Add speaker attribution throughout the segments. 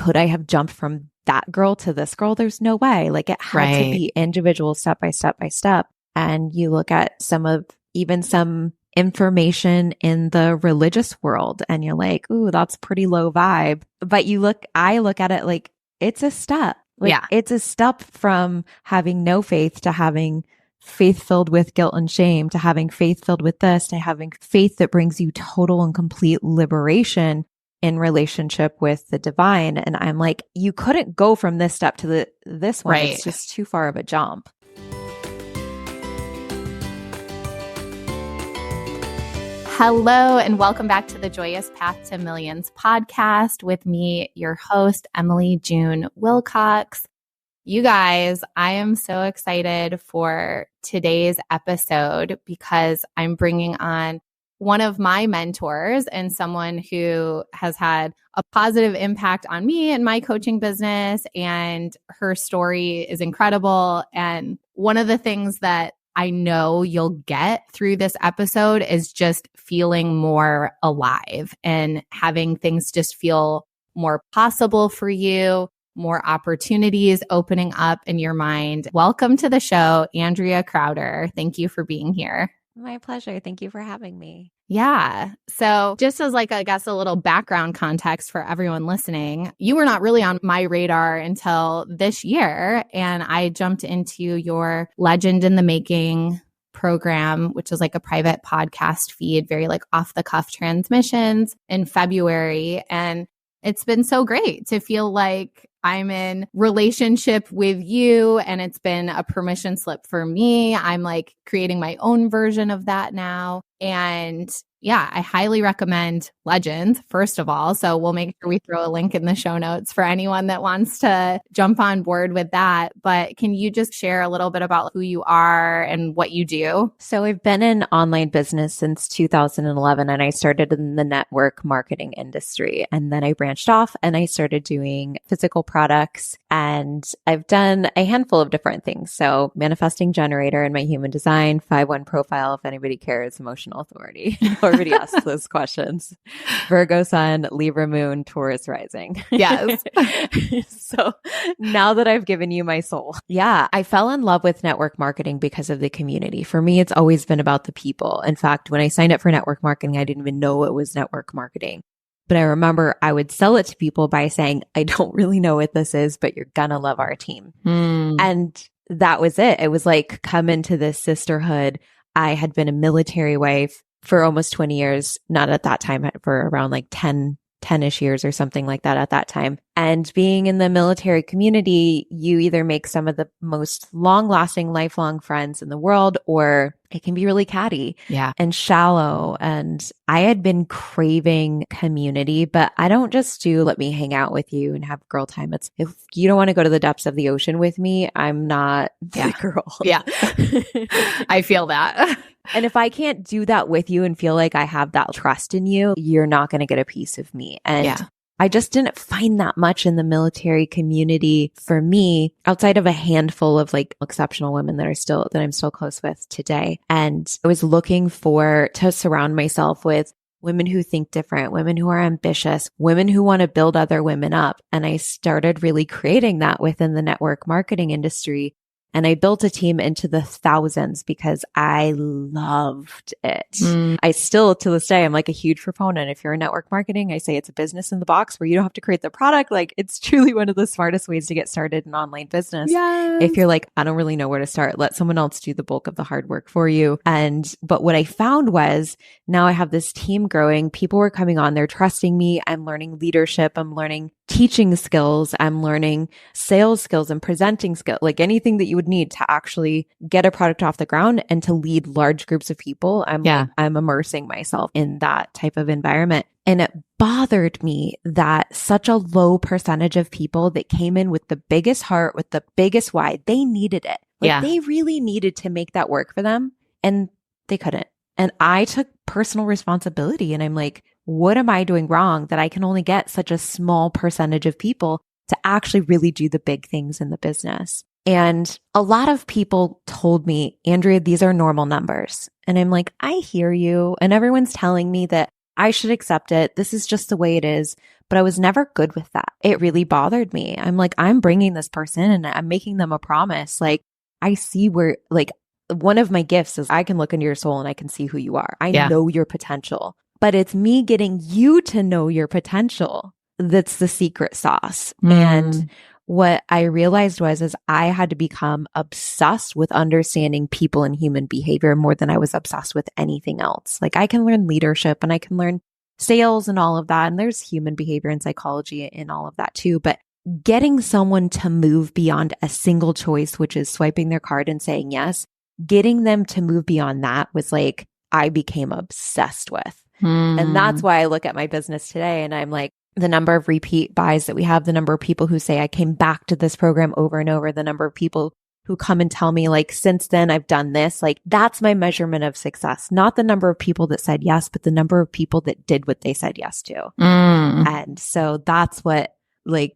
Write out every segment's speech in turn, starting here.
Speaker 1: could I have jumped from that girl to this girl? There's no way. Like it had to be individual step by step by step. And you look at some information in the religious world and you're like, ooh, that's pretty low vibe. But I look at it like it's a step. Like it's a step from having no faith to having faith filled with guilt and shame, to having faith filled with this, to having faith that brings you total and complete liberation in relationship with the divine. And I'm like, you couldn't go from this step to this one. It's just too far of a jump.
Speaker 2: Hello, and welcome back to the Joyous Path to Millions podcast with me, your host, Emily June Wilcox. You guys, I am so excited for today's episode because I'm bringing on one of my mentors and someone who has had a positive impact on me and my coaching business, and her story is incredible. And one of the things that I know you'll get through this episode is just feeling more alive and having things just feel more possible for you, more opportunities opening up in your mind. Welcome to the show, Andrea Crowder. Thank you for being here.
Speaker 1: My pleasure. Thank you for having me.
Speaker 2: Yeah. So just as like, I guess, a little background context for everyone listening, you were not really on my radar until this year. And I jumped into your Legend in the Making program, which is like a private podcast feed, very like off the cuff transmissions in February. And it's been so great to feel like I'm in relationship with you, and it's been a permission slip for me. I'm like creating my own version of that now. And yeah, I highly recommend Legend, first of all. So we'll make sure we throw a link in the show notes for anyone that wants to jump on board with that. But can you just share a little bit about who you are and what you do?
Speaker 1: So I've been in online business since 2011, and I started in the network marketing industry. And then I branched off and I started doing physical products, and I've done a handful of different things. So manifesting generator in my human design, 5-1 profile, if anybody cares, emotional authority. Already asked those questions. Virgo sun, Libra moon, Taurus rising.
Speaker 2: Yes.
Speaker 1: So now that I've given you my soul, I fell in love with network marketing because of the community. For me, it's always been about the people. In fact, when I signed up for network marketing, I didn't even know it was network marketing. But I remember I would sell it to people by saying, I don't really know what this is, but you're gonna love our team. And that was it. It was like, come into this sisterhood. I had been a military wife for almost 20 years, not at that time, for around like 10-ish years or something like that at that time. And being in the military community, you either make some of the most long-lasting, lifelong friends in the world, or it can be really catty and shallow. And I had been craving community, but I don't just do let me hang out with you and have girl time. It's if you don't want to go to the depths of the ocean with me, I'm not the girl.
Speaker 2: Yeah. I feel that.
Speaker 1: And if I can't do that with you and feel like I have that trust in you, you're not going to get a piece of me. And I just didn't find that much in the military community for me, outside of a handful of like exceptional women that I'm still close with today. And I was looking to surround myself with women who think different, women who are ambitious, women who want to build other women up. And I started really creating that within the network marketing industry. And I built a team into the thousands because I loved it. I still, to this day, I'm like a huge proponent. If you're in network marketing, I say it's a business in the box where you don't have to create the product. Like, it's truly one of the smartest ways to get started in online business.
Speaker 2: Yes.
Speaker 1: If you're like, I don't really know where to start, let someone else do the bulk of the hard work for you. But what I found was now I have this team growing. People were coming on, they're trusting me. I'm learning leadership. I'm learning teaching skills. I'm learning sales skills and presenting skills, like anything that you would need to actually get a product off the ground and to lead large groups of people. I'm immersing myself in that type of environment. And it bothered me that such a low percentage of people that came in with the biggest heart, with the biggest why, they needed it. They really needed to make that work for them, and they couldn't. And I took personal responsibility, and I'm like, what am I doing wrong that I can only get such a small percentage of people to actually really do the big things in the business? And a lot of people told me, Andrea, these are normal numbers. And I'm like, I hear you. And everyone's telling me that I should accept it. This is just the way it is. But I was never good with that. It really bothered me. I'm like, I'm bringing this person and I'm making them a promise. Like, I see where, like, one of my gifts is I can look into your soul and I can see who you are. I know your potential, but it's me getting you to know your potential that's the secret sauce. And what I realized is I had to become obsessed with understanding people and human behavior more than I was obsessed with anything else. Like, I can learn leadership and I can learn sales and all of that. And there's human behavior and psychology and all of that too. But getting someone to move beyond a single choice, which is swiping their card and saying yes, getting them to move beyond that was like, I became obsessed with. And that's why I look at my business today and I'm like, the number of repeat buys that we have, the number of people who say I came back to this program over and over, the number of people who come and tell me like, since then I've done this, like that's my measurement of success. Not the number of people that said yes, but the number of people that did what they said yes to. And so that's what, like,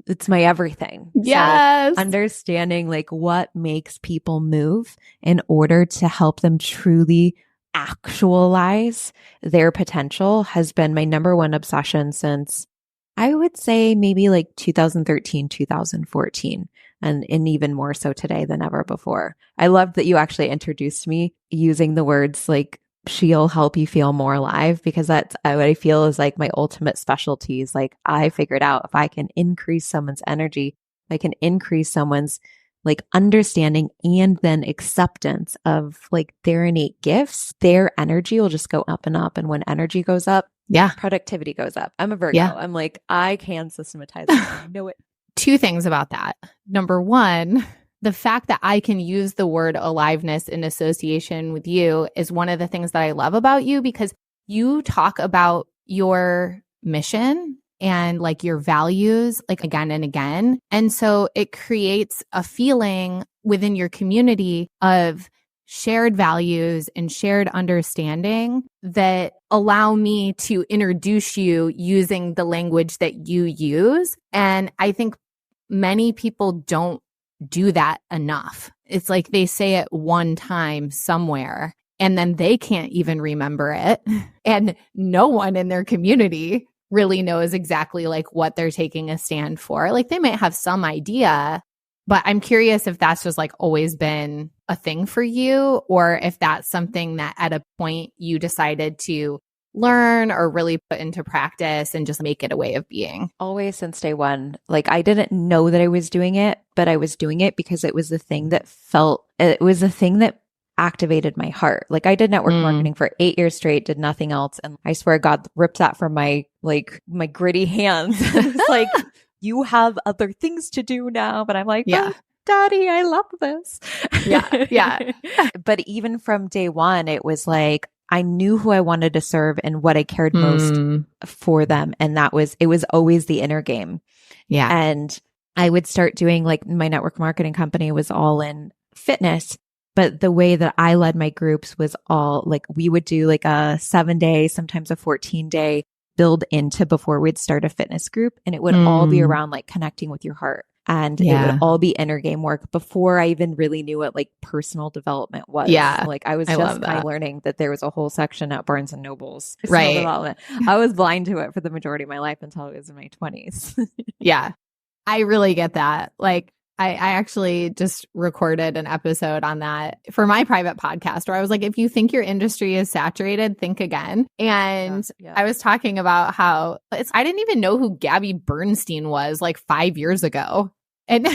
Speaker 1: it's my everything.
Speaker 2: Yes.
Speaker 1: So understanding like what makes people move in order to help them truly actualize their potential has been my number one obsession since I would say maybe like 2013, 2014, and even more so today than ever before. I love that you actually introduced me using the words like, she'll help you feel more alive, because that's what I feel is like my ultimate specialty is like, I figured out if I can increase someone's energy, I can increase someone's like understanding and then acceptance of like their innate gifts, their energy will just go up and up. And when energy goes up, productivity goes up. I'm a Virgo. I'm like, I can systematize it. I know it.
Speaker 2: Two things about that. Number one, the fact that I can use the word aliveness in association with you is one of the things that I love about you, because you talk about your mission and like your values, like again and again. And so it creates a feeling within your community of shared values and shared understanding that allow me to introduce you using the language that you use. And I think many people don't do that enough. It's like they say it one time somewhere and then they can't even remember it. And no one in their community really knows exactly like what they're taking a stand for. Like they might have some idea, but I'm curious if that's just like always been a thing for you, or if that's something that at a point you decided to learn or really put into practice and just make it a way of being.
Speaker 1: Always since day one. Like I didn't know that I was doing it, but I was doing it because it was the thing that activated my heart. Like I did network marketing for 8 years straight, did nothing else. And I swear God ripped that from my gritty hands. It's like, you have other things to do now. But I'm like, oh, Daddy, I love this.
Speaker 2: Yeah.
Speaker 1: But even from day one, it was like, I knew who I wanted to serve and what I cared most for them. And it was always the inner game.
Speaker 2: Yeah.
Speaker 1: And I would start doing like my network marketing company was all in fitness. But the way that I led my groups was all like, we would do like a 7-day, sometimes a 14-day build into before we'd start a fitness group. And it would all be around like connecting with your heart. And it would all be inner game work before I even really knew what like personal development was. Like I was just kind of learning that there was a whole section at Barnes and Noble's personal development. I was blind to it for the majority of my life until I was in my 20s.
Speaker 2: Yeah. I really get that. Like I actually just recorded an episode on that for my private podcast where I was like, if you think your industry is saturated, think again. And I was talking about how I didn't even know who Gabby Bernstein was like 5 years ago. And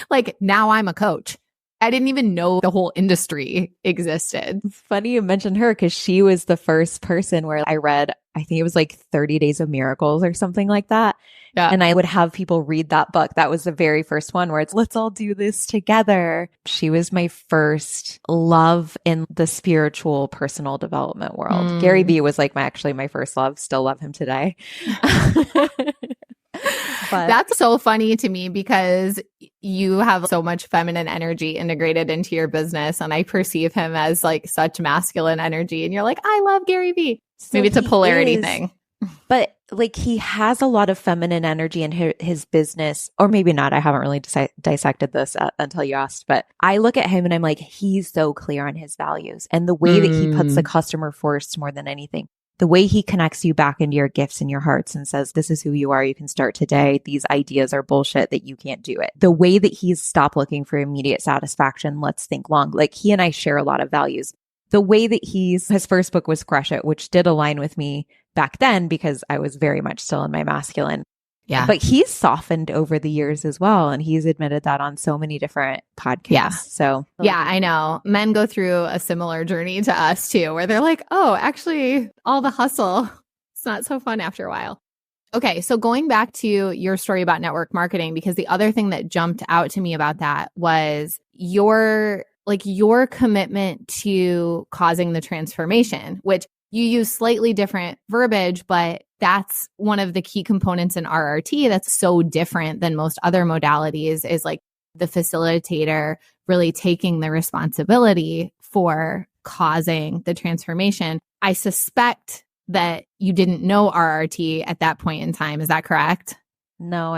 Speaker 2: like now I'm a coach. I didn't even know the whole industry existed.
Speaker 1: It's funny you mentioned her because she was the first person where I read, I think it was like 30 Days of Miracles or something like that. Yeah. And I would have people read that book. That was the very first one where it's, let's all do this together. She was my first love in the spiritual personal development world. Gary Vee was like my first love. Still love him today.
Speaker 2: But that's so funny to me because you have so much feminine energy integrated into your business. And I perceive him as like such masculine energy. And you're like, I love Gary Vee. So maybe it's a polarity thing.
Speaker 1: But like he has a lot of feminine energy in his business, or maybe not. I haven't really dissected this until you asked, but I look at him and I'm like, he's so clear on his values and the way that he puts the customer first more than anything. The way he connects you back into your gifts and your hearts and says, this is who you are. You can start today. These ideas are bullshit that you can't do it. The way that he's stopped looking for immediate satisfaction. Let's think long. Like he and I share a lot of values. The way that his first book was Crush It, which did align with me back then because I was very much still in my masculine.
Speaker 2: Yeah.
Speaker 1: But he's softened over the years as well. And he's admitted that on so many different podcasts.
Speaker 2: Yeah.
Speaker 1: So,
Speaker 2: yeah, I know. Men go through a similar journey to us too, where they're like, oh, actually, all the hustle, it's not so fun after a while. Okay. So going back to your story about network marketing, because the other thing that jumped out to me about that was your commitment to causing the transformation, which you use slightly different verbiage, but that's one of the key components in RRT that's so different than most other modalities is like the facilitator really taking the responsibility for causing the transformation. I suspect that you didn't know RRT at that point in time. Is that correct?
Speaker 1: No,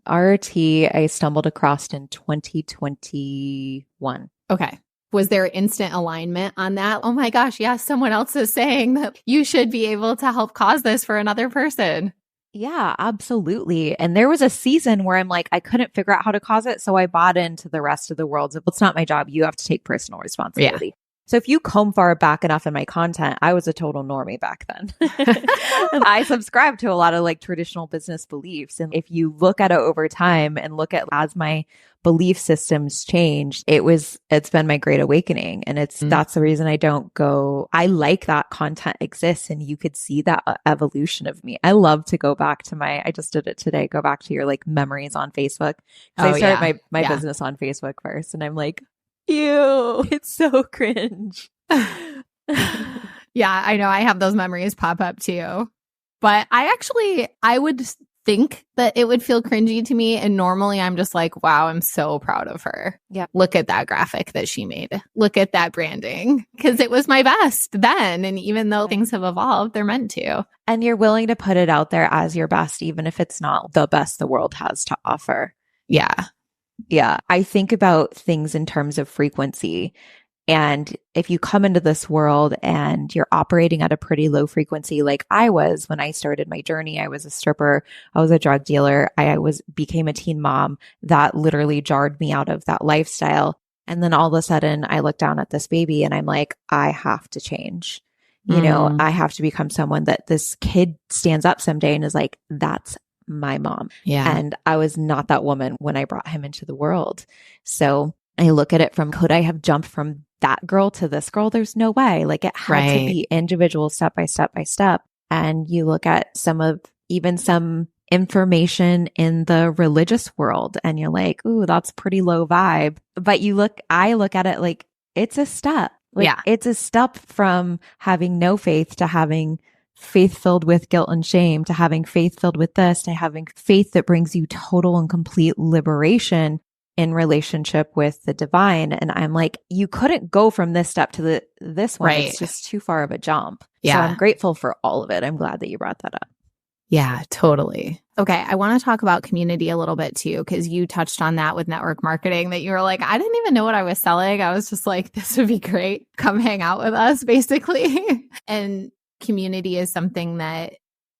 Speaker 1: RRT I stumbled across in 2021.
Speaker 2: Okay. Was there instant alignment on that? Oh my gosh, yes, someone else is saying that you should be able to help cause this for another person.
Speaker 1: Yeah, absolutely. And there was a season where I'm like, I couldn't figure out how to cause it. So I bought into the rest of the world. It's not my job. You have to take personal responsibility. Yeah. So if you comb far back enough in my content, I was a total normie back then. And I subscribed to a lot of like traditional business beliefs. And if you look at it over time and look at as my belief systems changed, it's been my great awakening. And that's the reason I like that content exists and you could see that evolution of me. I love to go back to I just did it today, go back to your like memories on Facebook. I started my business on Facebook first and I'm like, ew, it's so cringe.
Speaker 2: Yeah, I know. I have those memories pop up too. But I would think that it would feel cringy to me. And normally I'm just like, wow, I'm so proud of her.
Speaker 1: Yeah.
Speaker 2: Look at that graphic that she made. Look at that branding. Because it was my best then. And even though things have evolved, they're meant to.
Speaker 1: And you're willing to put it out there as your best, even if it's not the best the world has to offer.
Speaker 2: Yeah.
Speaker 1: Yeah. I think about things in terms of frequency. And if you come into this world and you're operating at a pretty low frequency, like I was when I started my journey, I was a stripper, I was a drug dealer, became a teen mom, that literally jarred me out of that lifestyle. And then all of a sudden I look down at this baby and I'm like, I have to change. You know, I have to become someone that this kid stands up someday and is like, that's my mom.
Speaker 2: Yeah.
Speaker 1: And I was not that woman when I brought him into the world. So I look at it from, could I have jumped from that girl to this girl? There's no way. Like it had to be individual step by step by step. And you look at some information in the religious world and you're like, ooh, that's pretty low vibe. But I look at it like it's a step. Like it's a step from having no faith to having faith filled with guilt and shame, to having faith filled with this, to having faith that brings you total and complete liberation in relationship with the divine. And I'm like, you couldn't go from this step to this one. Right. It's just too far of a jump. Yeah. So I'm grateful for all of it. I'm glad that you brought that up.
Speaker 2: Yeah, totally. Okay. I want to talk about community a little bit too, because you touched on that with network marketing that you were like, I didn't even know what I was selling. I was just like, this would be great. Come hang out with us, basically. And community is something that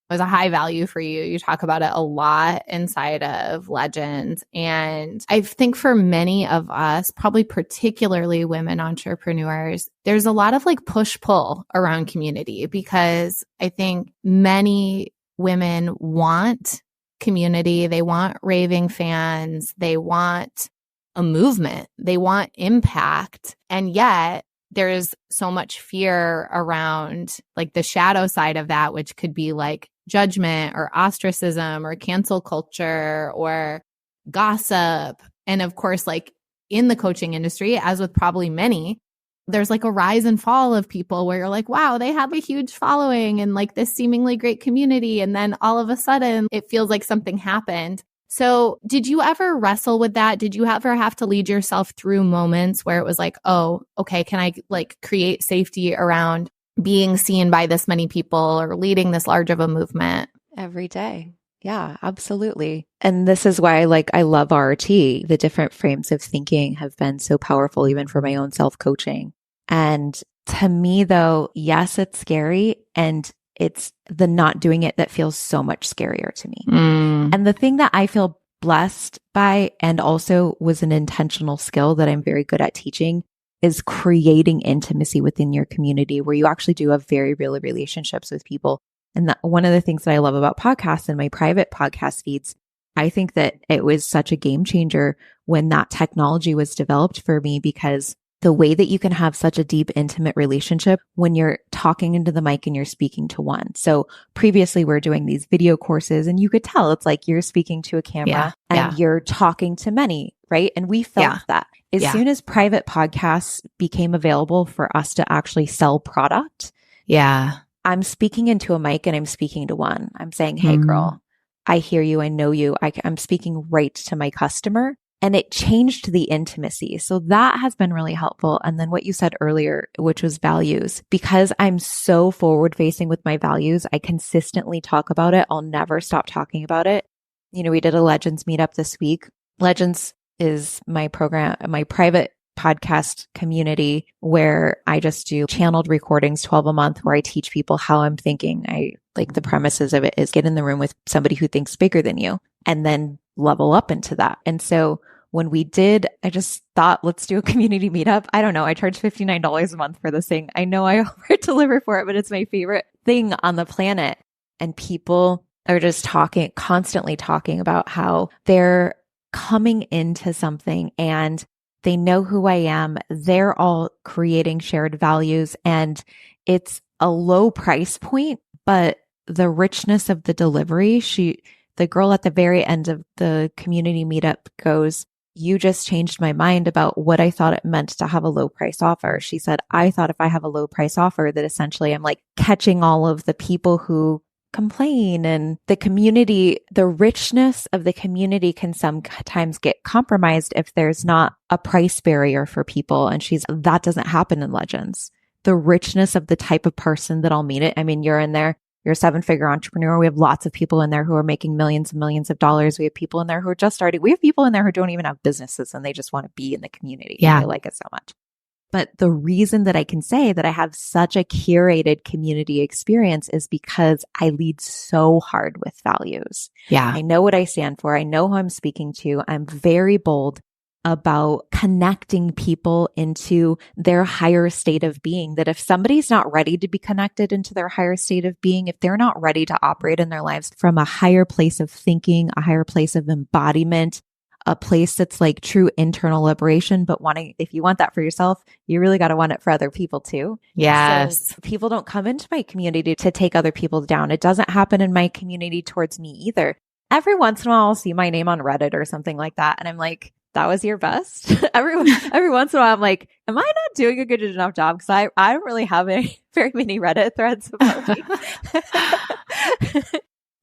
Speaker 2: was a high value for you. You talk about it a lot inside of Legends. And I think for many of us, probably particularly women entrepreneurs, there's a lot of like push-pull around community because I think many women want community. They want raving fans. They want a movement. They want impact. And yet there's so much fear around like the shadow side of that, which could be like judgment or ostracism or cancel culture or gossip. And of course, like in the coaching industry, as with probably many, there's like a rise and fall of people where you're like, wow, they have a huge following and like this seemingly great community. And then all of a sudden it feels like something happened. So did you ever wrestle with that? Did you ever have to lead yourself through moments where it was like, oh, okay, can I like create safety around being seen by this many people or leading this large of a movement?
Speaker 1: Every day. Yeah, absolutely. And this is why I love RRT. The different frames of thinking have been so powerful, even for my own self-coaching. And to me though, yes, it's scary. And it's the not doing it that feels so much scarier to me.
Speaker 2: Mm.
Speaker 1: And the thing that I feel blessed by, and also was an intentional skill that I'm very good at teaching, is creating intimacy within your community where you actually do have very real relationships with people. And one of the things that I love about podcasts and my private podcast feeds, I think that it was such a game changer when that technology was developed for me, because the way that you can have such a deep, intimate relationship when you're talking into the mic and you're speaking to one. So previously we're doing these video courses and you could tell it's like you're speaking to a camera and you're talking to many, right? And we felt that. As soon as private podcasts became available for us to actually sell product, I'm speaking into a mic and I'm speaking to one. I'm saying, hey girl, I hear you. I know you. I'm speaking right to my customer. And it changed the intimacy. So that has been really helpful. And then what you said earlier, which was values, because I'm so forward facing with my values, I consistently talk about it. I'll never stop talking about it. You know, we did a Legends meetup this week. Legends is my program, my private podcast community where I just do channeled recordings, 12 a month, where I teach people how I'm thinking. I like the premises of it is get in the room with somebody who thinks bigger than you and then level up into that. And so when we did, I just thought, let's do a community meetup. I don't know. I charge $59 a month for this thing. I know I over deliver for it, but it's my favorite thing on the planet. And people are just constantly talking about how they're coming into something and they know who I am. They're all creating shared values and it's a low price point, but the richness of the delivery, the girl at the very end of the community meetup goes, you just changed my mind about what I thought it meant to have a low price offer. She said, I thought if I have a low price offer that essentially I'm like catching all of the people who complain, and the community, the richness of the community can sometimes get compromised if there's not a price barrier for people. And that doesn't happen in Legends. The richness of the type of person that I'll meet it. I mean, you're in there. You're a 7-figure entrepreneur. We have lots of people in there who are making millions and millions of dollars. We have people in there who are just starting. We have people in there who don't even have businesses and they just want to be in the community. Yeah. They like it so much. But the reason that I can say that I have such a curated community experience is because I lead so hard with values. Yeah. I know what I stand for. I know who I'm speaking to. I'm very bold about connecting people into their higher state of being, that if somebody's not ready to be connected into their higher state of being, if they're not ready to operate in their lives from a higher place of thinking, a higher place of embodiment, a place that's like true internal liberation, but if you want that for yourself, you really got to want it for other people too. Yes. So people don't come into my community to take other people down. It doesn't happen in my community towards me either. Every once in a while, I'll see my name on Reddit or something like that. And I'm like, that was your best. Every once in a while, I'm like, am I not doing a good enough job? Because I don't really have very many Reddit threads about me.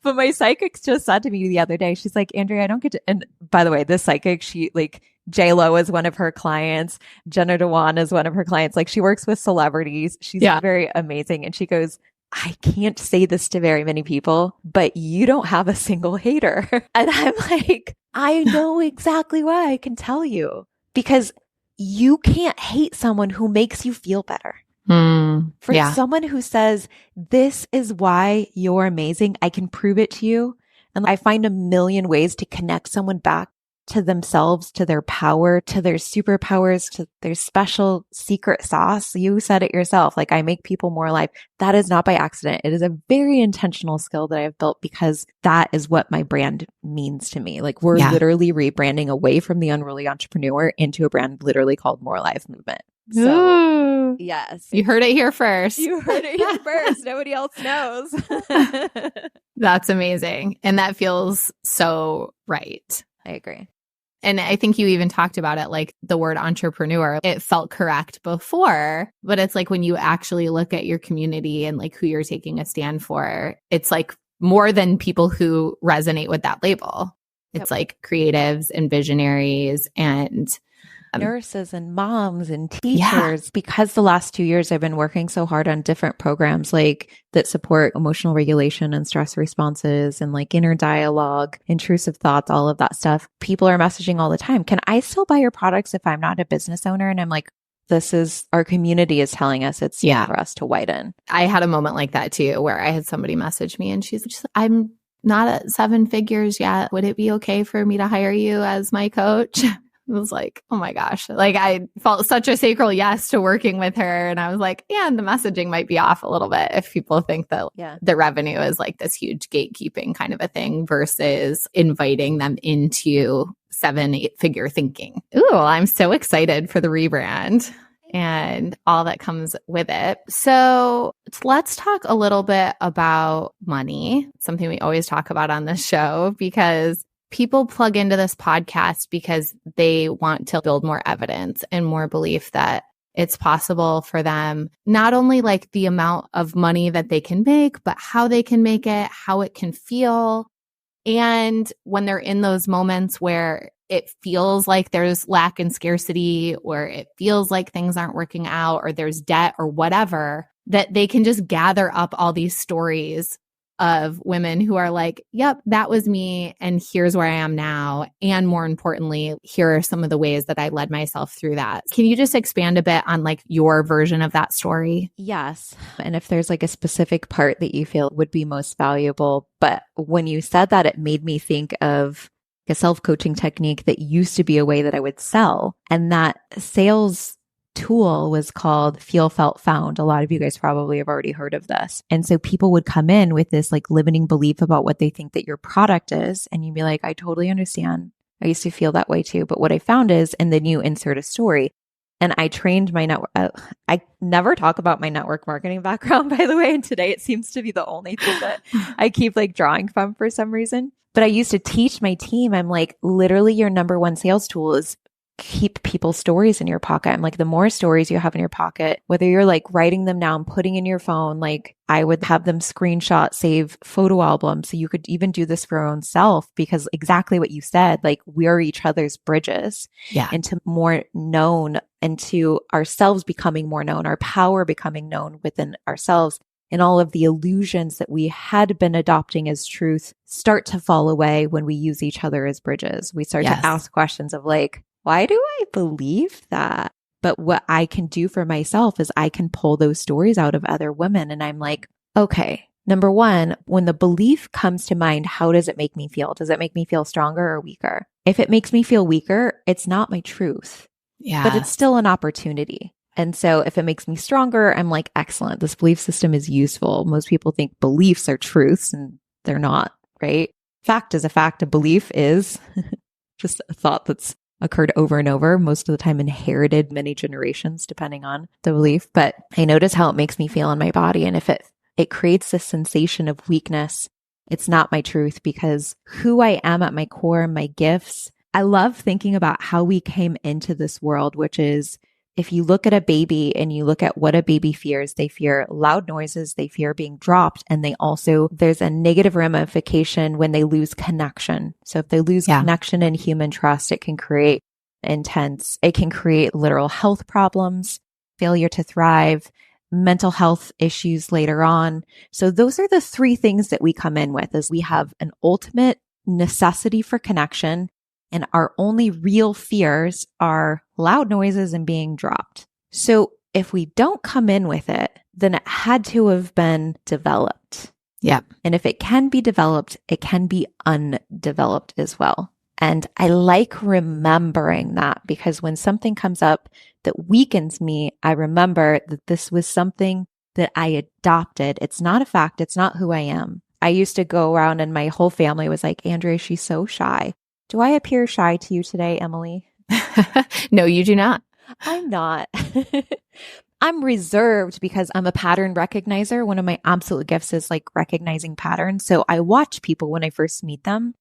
Speaker 1: But my psychic just said to me the other day, she's like, Andrea, I don't get to, and by the way, this psychic, she like, J-Lo is one of her clients. Jenna Dewan is one of her clients. Like she works with celebrities. She's very amazing. And she goes, I can't say this to very many people, but you don't have a single hater. And I'm like, I know exactly why. I can tell you, because you can't hate someone who makes you feel better. For someone who says, this is why you're amazing, I can prove it to you. And I find a million ways to connect someone back to themselves, to their power, to their superpowers, to their special secret sauce. You said it yourself. Like I make people more alive. That is not by accident. It is a very intentional skill that I have built because that is what my brand means to me. Like we're literally rebranding away from the Unruly Entrepreneur into a brand literally called More Alive Movement. So, yes.
Speaker 2: You heard it here first.
Speaker 1: You heard it here first. Nobody else knows.
Speaker 2: That's amazing. And that feels so right.
Speaker 1: I agree.
Speaker 2: And I think you even talked about it, like the word entrepreneur, it felt correct before, but it's like when you actually look at your community and like who you're taking a stand for, it's like more than people who resonate with that label. It's like creatives and visionaries and
Speaker 1: nurses and moms and teachers, because the last 2 years I've been working so hard on different programs like that support emotional regulation and stress responses and like inner dialogue, intrusive thoughts, all of that stuff. People are messaging all the time. Can I still buy your products if I'm not a business owner? And I'm like, our community is telling us it's time for us to widen.
Speaker 2: I had a moment like that too, where I had somebody message me and she's just, I'm not at 7 figures yet. Would it be okay for me to hire you as my coach? I was like, oh my gosh. Like I felt such a sacral yes to working with her. And I was like, and the messaging might be off a little bit if people think that the revenue is like this huge gatekeeping kind of a thing versus inviting them into 7-8 figure thinking. Ooh, I'm so excited for the rebrand and all that comes with it. So let's talk a little bit about money, something we always talk about on this show, because people plug into this podcast because they want to build more evidence and more belief that it's possible for them, not only like the amount of money that they can make, but how they can make it, how it can feel. And when they're in those moments where it feels like there's lack and scarcity, or it feels like things aren't working out, or there's debt or whatever, that they can just gather up all these stories of women who are like, yep, that was me. And here's where I am now. And more importantly, here are some of the ways that I led myself through that. Can you just expand a bit on like your version of that story?
Speaker 1: Yes. And if there's like a specific part that you feel would be most valuable, but when you said that, it made me think of a self-coaching technique that used to be a way that I would sell. And that sales tool was called Feel, Felt, Found. A lot of you guys probably have already heard of this. And so people would come in with this like limiting belief about what they think that your product is. And you'd be like, I totally understand. I used to feel that way too. But what I found is, and then you insert a story. And I trained my network. I never talk about my network marketing background, by the way. And today it seems to be the only thing that I keep like drawing from for some reason. But I used to teach my team, I'm like, literally your number one sales tool is keep people's stories in your pocket. I'm like, the more stories you have in your pocket, whether you're like writing them down, putting in your phone, like I would have them screenshot, save photo albums. So you could even do this for your own self, because exactly what you said, like we're each other's bridges into more known, into ourselves becoming more known, our power becoming known within ourselves. And all of the illusions that we had been adopting as truth start to fall away when we use each other as bridges. We start to ask questions of like, why do I believe that? But what I can do for myself is I can pull those stories out of other women. And I'm like, okay, number one, when the belief comes to mind, how does it make me feel? Does it make me feel stronger or weaker? If it makes me feel weaker, it's not my truth, but it's still an opportunity. And so if it makes me stronger, I'm like, excellent. This belief system is useful. Most people think beliefs are truths and they're not, right? Fact is a fact. A belief is just a thought that's occurred over and over, most of the time inherited many generations, depending on the belief. But I notice how it makes me feel in my body. And if it creates this sensation of weakness, it's not my truth, because who I am at my core, my gifts, I love thinking about how we came into this world, which is, if you look at a baby and you look at what a baby fears, they fear loud noises, they fear being dropped, and there's a negative ramification when they lose connection. So if they lose connection and human trust, it can create literal health problems, failure to thrive, mental health issues later on. So those are the 3 things that we come in with, is we have an ultimate necessity for connection. And our only real fears are loud noises and being dropped. So if we don't come in with it, then it had to have been developed.
Speaker 2: Yeah.
Speaker 1: And if it can be developed, it can be undeveloped as well. And I like remembering that, because when something comes up that weakens me, I remember that this was something that I adopted. It's not a fact. It's not who I am. I used to go around and my whole family was like, Andrea, she's so shy. Do I appear shy to you today, Emily?
Speaker 2: No, you do not.
Speaker 1: I'm not. I'm reserved because I'm a pattern recognizer. One of my absolute gifts is like recognizing patterns. So I watch people when I first meet them,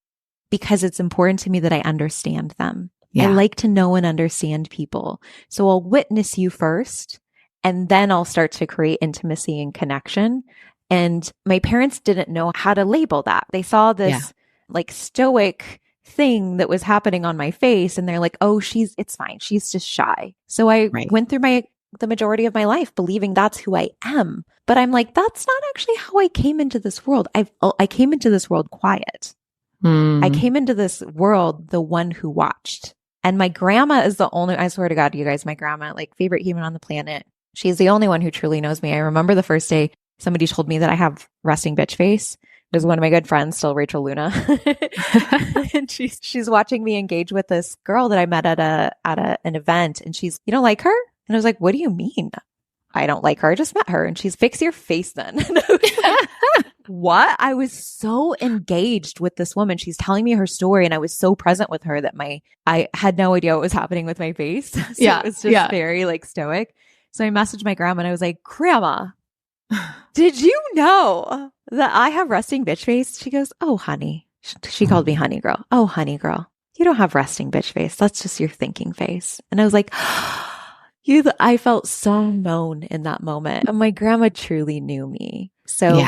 Speaker 1: because it's important to me that I understand them. I like to know and understand people. So I'll witness you first, and then I'll start to create intimacy and connection. And my parents didn't know how to label that. They saw this like stoic thing that was happening on my face, and they're like, oh, it's fine. She's just shy. So I went through the majority of my life believing that's who I am. But I'm like, that's not actually how I came into this world. I came into this world quiet. I came into this world the one who watched. And my grandma is the only, I swear to God, you guys, my grandma, like favorite human on the planet. She's the only one who truly knows me. I remember the first day somebody told me that I have resting bitch face. It was one of my good friends, still Rachel Luna. And she's watching me engage with this girl that I met at an event. And she's, you don't like her? And I was like, what do you mean? I don't like her. I just met her. And she's, fix your face then. And I was like, what? I was so engaged with this woman. She's telling me her story. And I was so present with her that I had no idea what was happening with my face. So it was just very like stoic. So I messaged my grandma and I was like, Grandma, did you know that I have resting bitch face? She goes, oh, honey. She called me honey girl. Oh, honey girl, you don't have resting bitch face. That's just your thinking face. And I was like, I felt so known in that moment. And my grandma truly knew me. So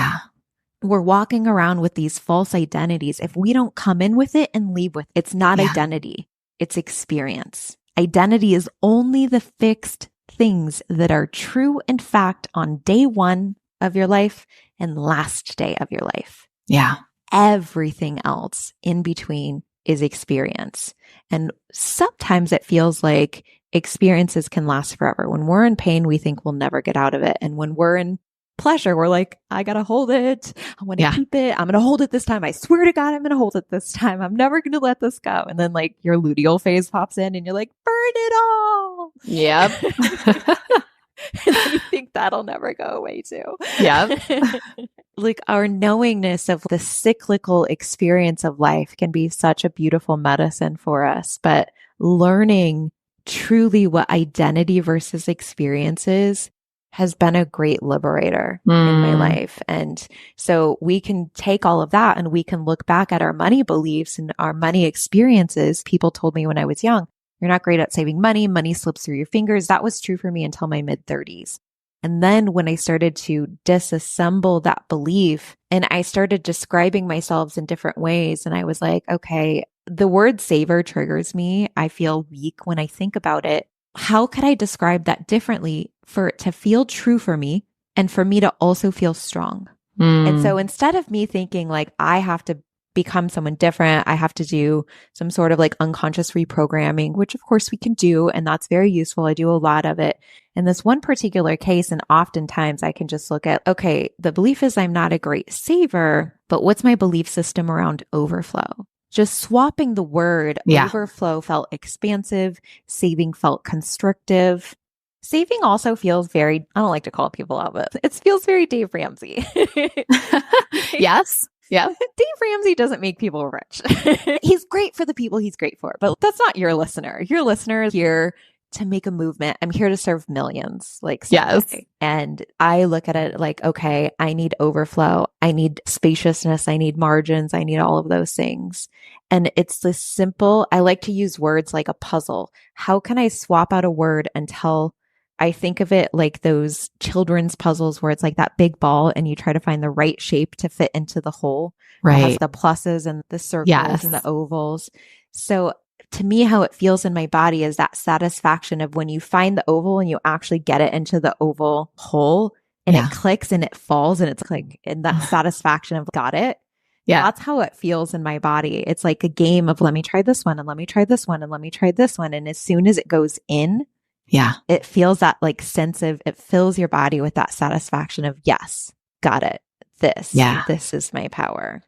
Speaker 1: we're walking around with these false identities. If we don't come in with it and leave with it, it's not identity, it's experience. Identity is only the fixed things that are true in fact on day one of your life and last day of your life.
Speaker 2: Yeah.
Speaker 1: Everything else in between is experience. And sometimes it feels like experiences can last forever. When we're in pain, we think we'll never get out of it. And when we're in pleasure, we're like, I gotta hold it. I want to keep it. I'm going to hold it this time. I swear to God, I'm going to hold it this time. I'm never going to let this go. And then like your luteal phase pops in and you're like, burn it all.
Speaker 2: Yep.
Speaker 1: And then you think that'll never go away too.
Speaker 2: Yep.
Speaker 1: Like our knowingness of the cyclical experience of life can be such a beautiful medicine for us, but learning truly what identity versus experience is has been a great liberator in my life. And so we can take all of that and we can look back at our money beliefs and our money experiences. People told me when I was young, you're not great at saving money. Money slips through your fingers. That was true for me until my mid-30s. And then when I started to disassemble that belief and I started describing myself in different ways, and I was like, okay, the word saver triggers me. I feel weak when I think about it. How could I describe that differently for it to feel true for me and for me to also feel strong? And so instead of me thinking like I have to become someone different, I have to do some sort of like unconscious reprogramming, which of course we can do. And that's very useful. I do a lot of it in this one particular case. And oftentimes I can just look at, okay, the belief is I'm not a great saver, but what's my belief system around overflow? Just swapping the word, overflow felt expansive, saving felt constrictive. Saving also feels very, I don't like to call people out, but it feels very Dave Ramsey.
Speaker 2: Yes. Yeah.
Speaker 1: Dave Ramsey doesn't make people rich. He's great for the people he's great for, but that's not your listener. Your listener is here to make a movement. I'm here to serve millions. Like,
Speaker 2: yes.
Speaker 1: And I look at it like, okay, I need overflow. I need spaciousness. I need margins. I need all of those things. And it's this simple, I like to use words like a puzzle. How can I swap out a word until I think of it like those children's puzzles where it's like that big ball and you try to find the right shape to fit into the hole.
Speaker 2: Right.
Speaker 1: It has the pluses and the circles and the ovals. So to me, how it feels in my body is that satisfaction of when you find the oval and you actually get it into the oval hole and it clicks and it falls and it's like, and that satisfaction of got it. Yeah. That's how it feels in my body. It's like a game of let me try this one and let me try this one and let me try this one. And as soon as it goes in, it feels that like sense of, it fills your body with that satisfaction of, yes, got it. This is my power.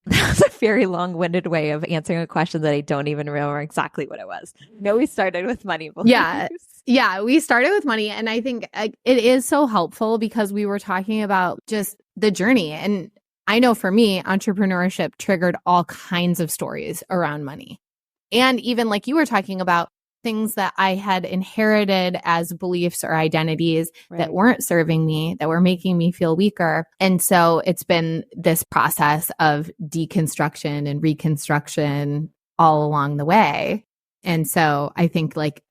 Speaker 1: That was a very long-winded way of answering a question that I don't even remember exactly what it was. No, we started with money beliefs.
Speaker 2: Yeah, we started with money. And I think it is so helpful because we were talking about just the journey. And I know for me, entrepreneurship triggered all kinds of stories around money. And even like you were talking about, things that I had inherited as beliefs or identities that weren't serving me, that were making me feel weaker. And so it's been this process of deconstruction and reconstruction all along the way. And so I think like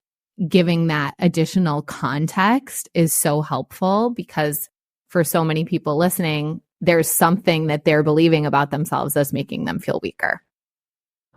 Speaker 2: giving that additional context is so helpful because for so many people listening, there's something that they're believing about themselves that's making them feel weaker.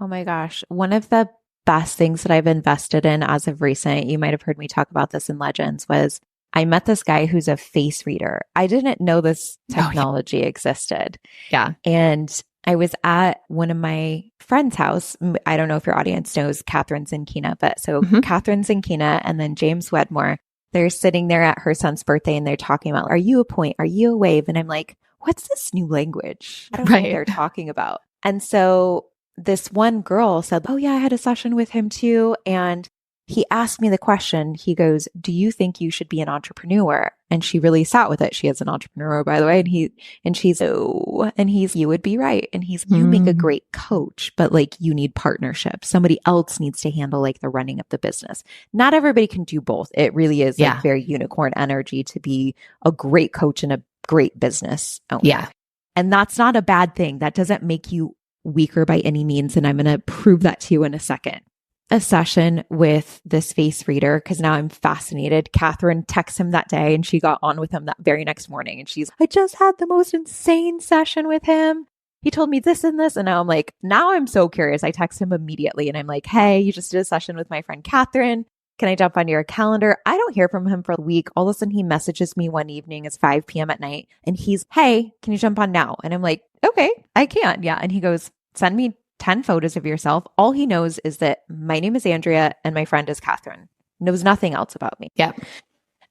Speaker 1: Oh my gosh. One of the best things that I've invested in as of recent, you might have heard me talk about this in Legends, was I met this guy who's a face reader. I didn't know this technology existed.
Speaker 2: Yeah.
Speaker 1: And I was at one of my friend's house. I don't know if your audience knows Catherine Zinkina, but so Catherine Zinkina and then James Wedmore, they're sitting there at her son's birthday and they're talking about, are you a point? Are you a wave? And I'm like, what's this new language? I don't know what they're talking about. And so this one girl said, oh yeah, I had a session with him too. And he asked me the question, he goes, do you think you should be an entrepreneur? And she really sat with it. She is an entrepreneur, by the way. And she's, oh, and he's, you would be right. And he's, you make a great coach, but like you need partnership. Somebody else needs to handle like the running of the business. Not everybody can do both. It really is like very unicorn energy to be a great coach and a great business owner.
Speaker 2: Yeah.
Speaker 1: And that's not a bad thing. That doesn't make you weaker by any means. And I'm going to prove that to you in a second. A session with this face reader because now I'm fascinated. Catherine texts him that day and she got on with him that very next morning. And she's, I just had the most insane session with him. He told me this and this. And now I'm like, now I'm so curious. I text him immediately and I'm like, hey, you just did a session with my friend Catherine. Can I jump onto your calendar? I don't hear from him for a week. All of a sudden he messages me one evening. It's 5 p.m. at night. And he's, hey, can you jump on now? And I'm like, okay, I can. Yeah. And he goes, send me 10 photos of yourself. All he knows is that my name is Andrea and my friend is Catherine. Knows nothing else about me.
Speaker 2: Yeah.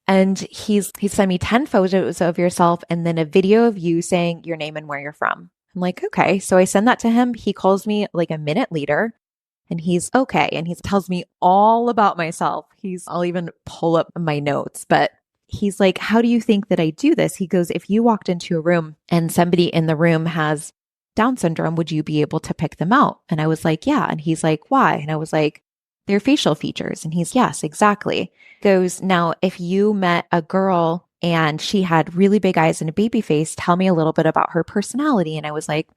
Speaker 1: And he sent me 10 photos of yourself and then a video of you saying your name and where you're from. I'm like, okay. So I send that to him. He calls me like a minute later and he's okay. And he tells me all about myself. I'll even pull up my notes, but he's like, how do you think that I do this? He goes, if you walked into a room and somebody in the room has Down syndrome, would you be able to pick them out? And I was like, yeah. And he's like, why? And I was like, their facial features. And he's, yes, exactly. Goes, now, if you met a girl and she had really big eyes and a baby face, tell me a little bit about her personality. And I was like,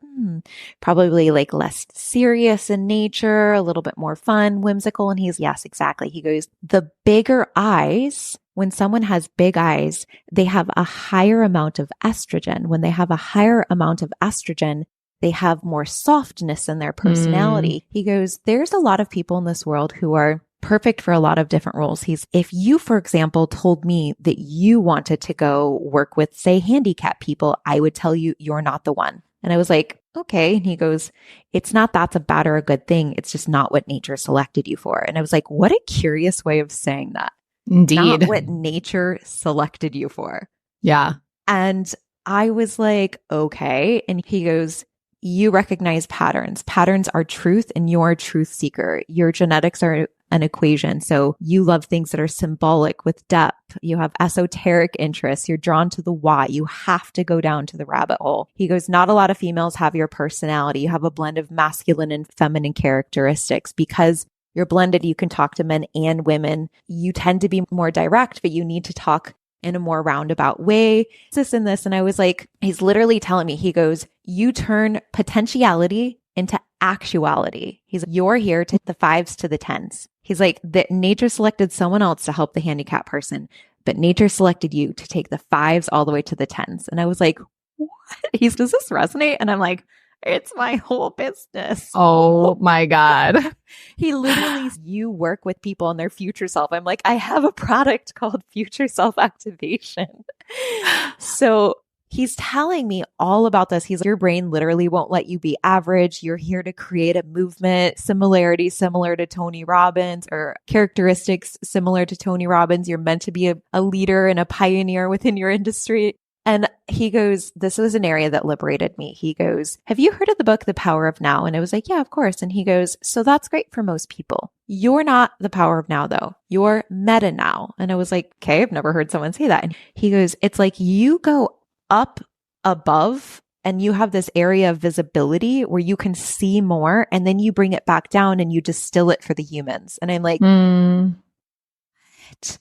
Speaker 1: probably like less serious in nature, a little bit more fun, whimsical. And he's, yes, exactly. He goes, the bigger eyes, when someone has big eyes, they have a higher amount of estrogen. When they have a higher amount of estrogen, they have more softness in their personality. He goes, there's a lot of people in this world who are perfect for a lot of different roles. If you, for example, told me that you wanted to go work with, say, handicapped people, I would tell you you're not the one. And I was like, okay. And he goes, it's not that's a bad or a good thing. It's just not what nature selected you for. And I was like, what a curious way of saying that.
Speaker 2: Indeed.
Speaker 1: Not what nature selected you for.
Speaker 2: Yeah.
Speaker 1: And I was like, okay. And he goes, you recognize patterns. Patterns are truth and you're a truth seeker. Your genetics are an equation. So you love things that are symbolic with depth. You have esoteric interests. You're drawn to the why. You have to go down to the rabbit hole. He goes, not a lot of females have your personality. You have a blend of masculine and feminine characteristics. Because you're blended, you can talk to men and women. You tend to be more direct, but you need to talk in a more roundabout way, this and this. And I was like, he's literally telling me, he goes, you turn potentiality into actuality. He's like, you're here to the 5s to the 10s. He's like, that nature selected someone else to help the handicapped person, but nature selected you to take the 5s all the way to the 10s. And I was like, what? Does this resonate? And I'm like, it's my whole business.
Speaker 2: Oh my God.
Speaker 1: He literally, you work with people on their future self. I'm like, I have a product called Future Self Activation. So he's telling me all about this. He's like, your brain literally won't let you be average. You're here to create a movement, similarities similar to Tony Robbins or characteristics similar to Tony Robbins. You're meant to be a leader and a pioneer within your industry. And he goes, this was an area that liberated me. He goes, have you heard of the book, The Power of Now? And I was like, yeah, of course. And he goes, so that's great for most people. You're not the power of now, though. You're meta now. And I was like, okay, I've never heard someone say that. And he goes, it's like you go up above and you have this area of visibility where you can see more and then you bring it back down and you distill it for the humans. And I'm like,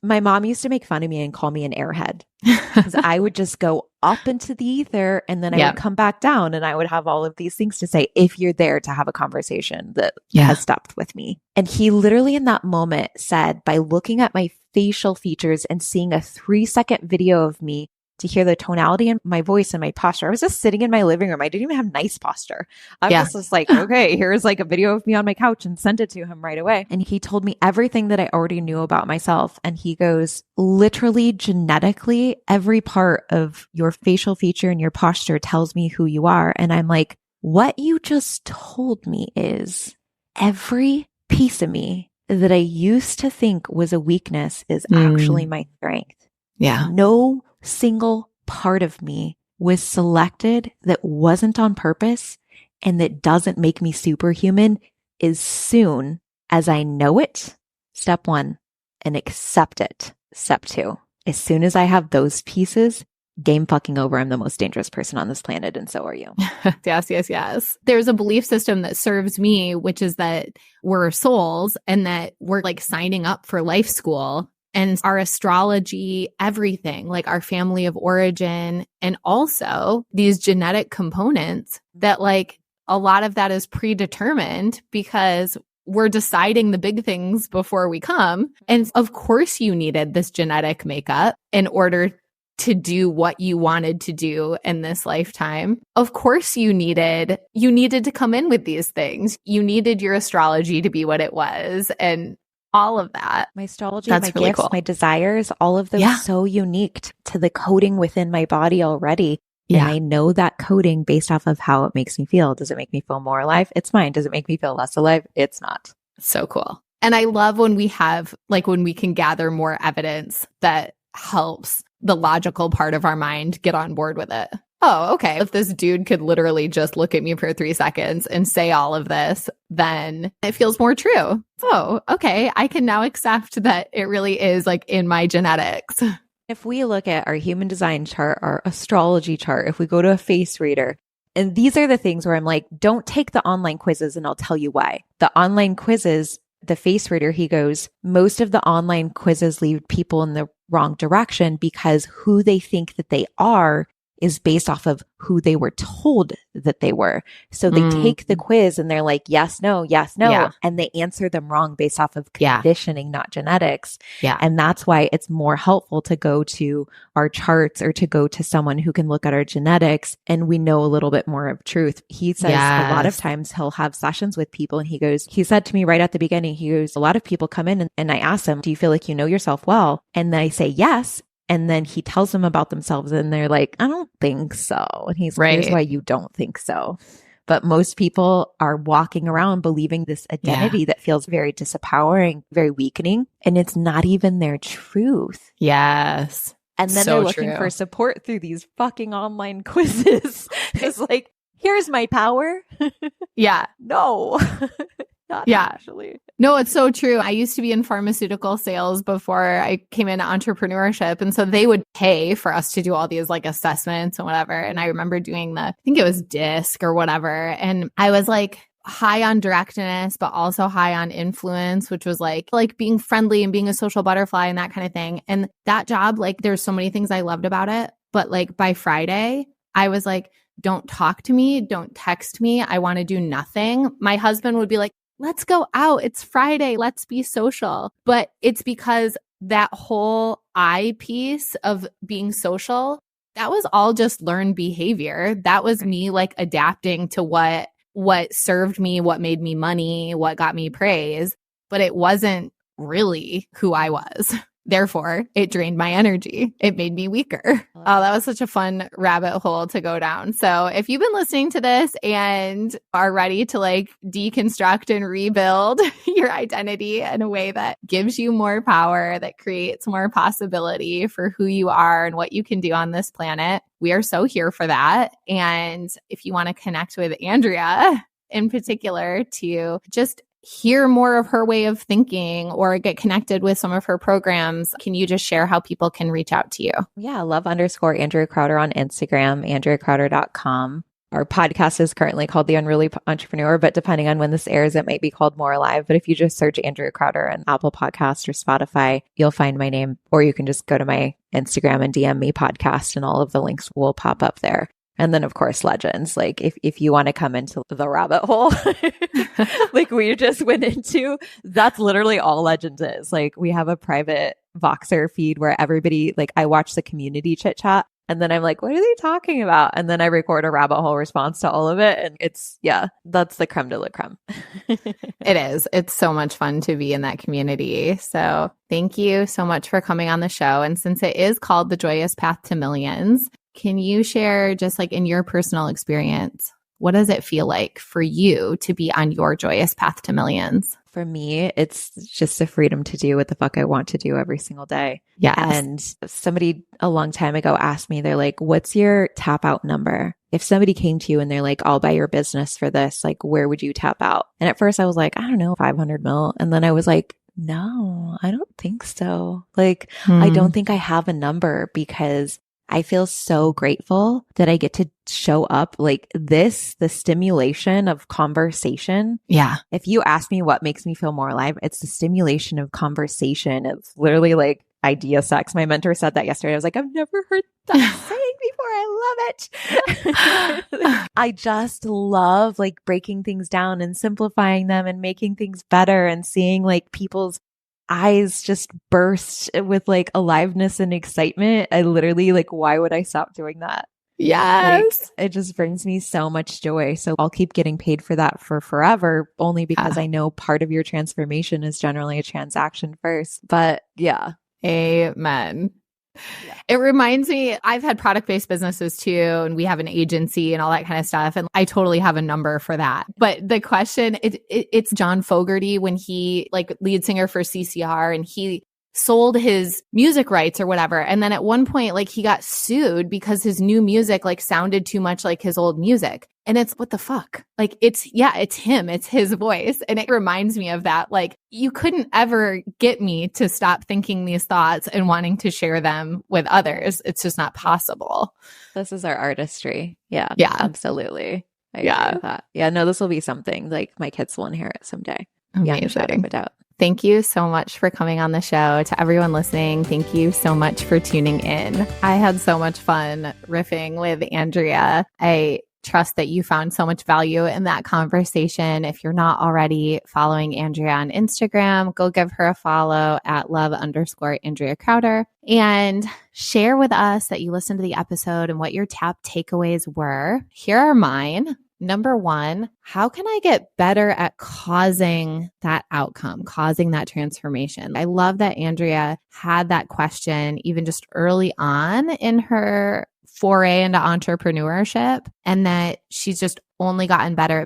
Speaker 1: my mom used to make fun of me and call me an airhead because I would just go up into the ether and then I would come back down and I would have all of these things to say if you're there to have a conversation that has stopped with me. And he literally in that moment said, by looking at my facial features and seeing a 3-second video of me, to hear the tonality in my voice and my posture. I was just sitting in my living room. I didn't even have nice posture. I was just like, okay, here's like a video of me on my couch and sent it to him right away. And he told me everything that I already knew about myself. And he goes, literally genetically, every part of your facial feature and your posture tells me who you are. And I'm like, what you just told me is every piece of me that I used to think was a weakness is actually my strength.
Speaker 2: Yeah.
Speaker 1: No single part of me was selected that wasn't on purpose and that doesn't make me superhuman as soon as I know it, step one, and accept it, step two. As soon as I have those pieces, game fucking over. I'm the most dangerous person on this planet, and so are you.
Speaker 2: Yes. There's a belief system that serves me, which is that we're souls and that we're like signing up for life school, and our astrology, everything, like our family of origin, and also these genetic components that like a lot of that is predetermined because we're deciding the big things before we come. And of course you needed this genetic makeup in order to do what you wanted to do in this lifetime. Of course you needed to come in with these things. You needed your astrology to be what it was and all of that.
Speaker 1: My astrology,
Speaker 2: That's
Speaker 1: my
Speaker 2: really
Speaker 1: gifts,
Speaker 2: cool.
Speaker 1: my desires, all of those so unique to the coding within my body already. And I know that coding based off of how it makes me feel. Does it make me feel more alive? It's mine. Does it make me feel less alive? It's not.
Speaker 2: So cool. And I love when we have, like, when we can gather more evidence that helps the logical part of our mind get on board with it. Oh, okay. If this dude could literally just look at me for 3 seconds and say all of this, then it feels more true. Oh, okay. I can now accept that it really is like in my genetics.
Speaker 1: If we look at our human design chart, our astrology chart, if we go to a face reader, and these are the things where I'm like, don't take the online quizzes and I'll tell you why. The online quizzes, the face reader, he goes, most of the online quizzes lead people in the wrong direction because who they think that they are is based off of who they were told that they were. So they take the quiz and they're like, yes, no, and they answer them wrong based off of conditioning, not genetics. And that's why it's more helpful to go to our charts or to go to someone who can look at our genetics and we know a little bit more of truth. He says a lot of times he'll have sessions with people and he said to me right at the beginning, he goes, a lot of people come in and I ask them, do you feel like you know yourself well? And they say yes. And then he tells them about themselves and they're like, I don't think so. And he's like, here's why you don't think so. But most people are walking around believing this identity that feels very disempowering, very weakening. And it's not even their truth.
Speaker 2: Yes.
Speaker 1: And then they're looking for support through these fucking online quizzes. It's like, here's my power. No. Not actually.
Speaker 2: No, it's so true. I used to be in pharmaceutical sales before I came into entrepreneurship. And so they would pay for us to do all these like assessments and whatever. And I remember doing I think it was DISC or whatever. And I was like high on directness, but also high on influence, which was like being friendly and being a social butterfly and that kind of thing. And that job, like there's so many things I loved about it. But like by Friday, I was like, don't talk to me. Don't text me. I want to do nothing. My husband would be like, let's go out. It's Friday. Let's be social. But it's because that whole I piece of being social, that was all just learned behavior. That was me like adapting to what served me, what made me money, what got me praise. But it wasn't really who I was. Therefore, it drained my energy. It made me weaker. Oh, that was such a fun rabbit hole to go down. So if you've been listening to this and are ready to like deconstruct and rebuild your identity in a way that gives you more power, that creates more possibility for who you are and what you can do on this planet, we are so here for that. And if you want to connect with Andrea in particular to just hear more of her way of thinking or get connected with some of her programs, can you just share how people can reach out to you?
Speaker 1: Yeah, love_Andrea Crowder on Instagram, AndreaCrowder.com. Our podcast is currently called The Unruly Entrepreneur, but depending on when this airs, it might be called More Alive. But if you just search Andrea Crowder on Apple Podcasts or Spotify, you'll find my name, or you can just go to my Instagram and DM me podcast and all of the links will pop up there. And then, of course, Legends. Like, if you want to come into the rabbit hole, like we just went into, that's literally all Legends is. Like, we have a private Voxer feed where everybody, like, I watch the community chit chat. And then I'm like, what are they talking about? And then I record a rabbit hole response to all of it. And it's, that's the creme de la creme.
Speaker 2: It is. It's so much fun to be in that community. So thank you so much for coming on the show. And since it is called The Joyous Path to Millions, can you share just like in your personal experience, What does it feel like for you to be on your joyous path to millions?
Speaker 1: For me, it's just the freedom to do what the fuck I want to do every single day.
Speaker 2: Yes.
Speaker 1: And somebody a long time ago asked me, they're like, what's your tap out number? If somebody came to you and they're like, I'll buy your business for this, like, where would you tap out? And at first I was like, I don't know, 500 mil. And then I was like, no, I don't think so. Like, I don't think I have a number, because I feel so grateful that I get to show up like this, the stimulation of conversation.
Speaker 2: Yeah.
Speaker 1: If you ask me what makes me feel more alive, it's the stimulation of conversation. It's literally like idea sex. My mentor said that yesterday. I was like, I've never heard that saying before. I love it. I just love like breaking things down and simplifying them and making things better and seeing like people's eyes just burst with like aliveness and excitement. I literally like, why would I stop doing that?
Speaker 2: Yes.
Speaker 1: Like, it just brings me so much joy. So I'll keep getting paid for that for forever, only because I know part of your transformation is generally a transaction first. But yeah.
Speaker 2: Amen. Yeah. It reminds me, I've had product-based businesses too, and we have an agency and all that kind of stuff. And I totally have a number for that. But the question, it's John Fogerty, when he like lead singer for CCR, and he sold his music rights or whatever. And then at one point, like he got sued because his new music like sounded too much like his old music. And it's what the fuck? Like it's him, it's his voice. And it reminds me of that. Like you couldn't ever get me to stop thinking these thoughts and wanting to share them with others. It's just not possible.
Speaker 1: This is our artistry. Yeah.
Speaker 2: Yeah.
Speaker 1: Absolutely. I agree with that. Yeah. No, this will be something like my kids will inherit someday.
Speaker 2: Amazing.
Speaker 1: Yeah, shadow of a doubt.
Speaker 2: Thank you so much for coming on the show. To everyone listening, thank you so much for tuning in. I had so much fun riffing with Andrea. I trust that you found so much value in that conversation. If you're not already following Andrea on Instagram, go give her a follow at @love_Andrea Crowder, and share with us that you listened to the episode and what your top takeaways were. Here are mine. Number one, how can I get better at causing that outcome, causing that transformation? I love that Andrea had that question even just early on in her foray into entrepreneurship, and that she's just only gotten better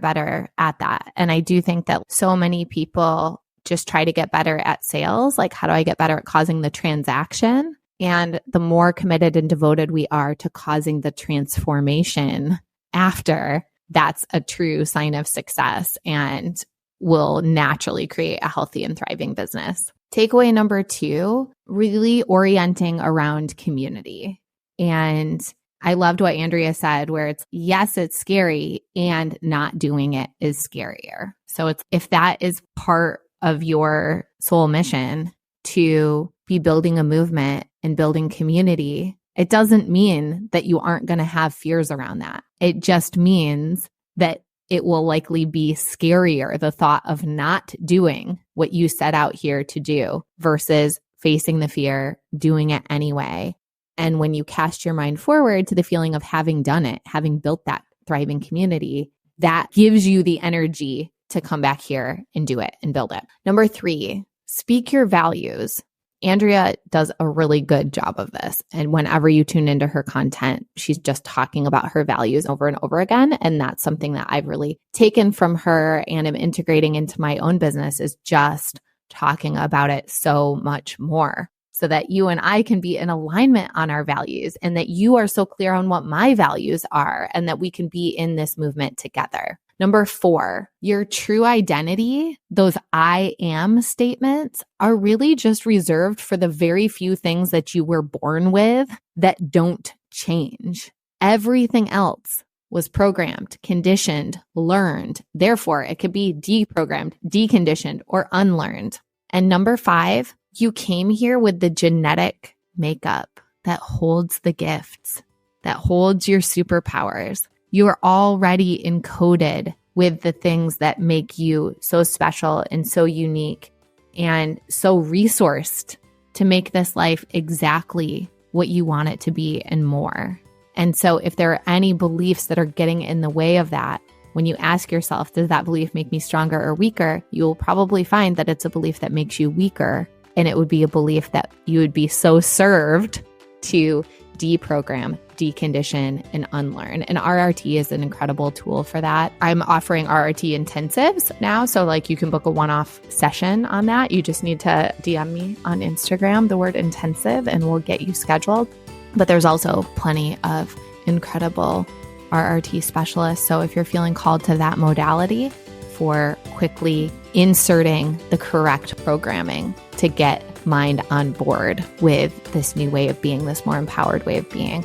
Speaker 2: at that. And I do think that so many people just try to get better at sales. Like, how do I get better at causing the transaction? And the more committed and devoted we are to causing the transformation after, that's a true sign of success and will naturally create a healthy and thriving business. Takeaway number 2, really orienting around community. And I loved what Andrea said, where it's, yes, it's scary, and not doing it is scarier. So it's, if that is part of your soul mission to be building a movement and building community, it doesn't mean that you aren't going to have fears around that. It just means that it will likely be scarier, the thought of not doing what you set out here to do versus facing the fear, doing it anyway. And when you cast your mind forward to the feeling of having done it, having built that thriving community, that gives you the energy to come back here and do it and build it. Number 3, speak your values. Andrea does a really good job of this. And whenever you tune into her content, she's just talking about her values over and over again. And that's something that I've really taken from her and am integrating into my own business, is just talking about it so much more, so that you and I can be in alignment on our values, and that you are so clear on what my values are, and that we can be in this movement together. Number 4, your true identity, those I am statements, are really just reserved for the very few things that you were born with that don't change. Everything else was programmed, conditioned, learned. Therefore, it could be deprogrammed, deconditioned, or unlearned. And number 5, you came here with the genetic makeup that holds the gifts, that holds your superpowers. You are already encoded with the things that make you so special and so unique and so resourced to make this life exactly what you want it to be and more. And so if there are any beliefs that are getting in the way of that, when you ask yourself, does that belief make me stronger or weaker? You will probably find that it's a belief that makes you weaker. And it would be a belief that you would be so served to deprogram, decondition, and unlearn. And RRT is an incredible tool for that. I'm offering RRT intensives now. So like you can book a one-off session on that. You just need to DM me on Instagram, the word intensive, and we'll get you scheduled. But there's also plenty of incredible RRT specialists. So if you're feeling called to that modality for quickly inserting the correct programming to get mind on board with this new way of being, this more empowered way of being,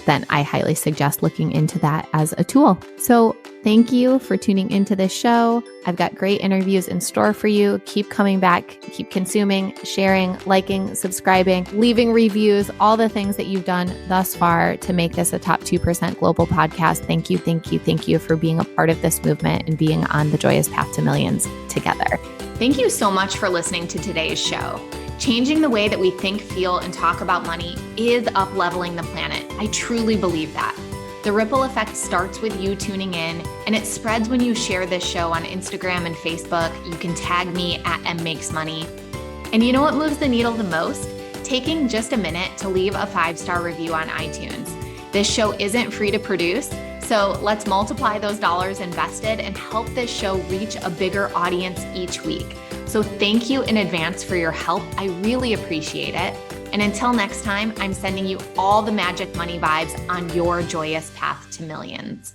Speaker 2: then I highly suggest looking into that as a tool. So thank you for tuning into this show. I've got great interviews in store for you. Keep coming back, keep consuming, sharing, liking, subscribing, leaving reviews, all the things that you've done thus far to make this a top 2% global podcast. Thank you, thank you, thank you for being a part of this movement and being on the Joyous Path to Millions together. Thank you so much for listening to today's show. Changing the way that we think, feel, and talk about money is up-leveling the planet. I truly believe that. The ripple effect starts with you tuning in, and it spreads when you share this show on Instagram and Facebook. You can tag me at mmakesmoney. And you know what moves the needle the most? Taking just a minute to leave a 5-star review on iTunes. This show isn't free to produce, so let's multiply those dollars invested and help this show reach a bigger audience each week. So thank you in advance for your help. I really appreciate it. And until next time, I'm sending you all the magic money vibes on your joyous path to millions.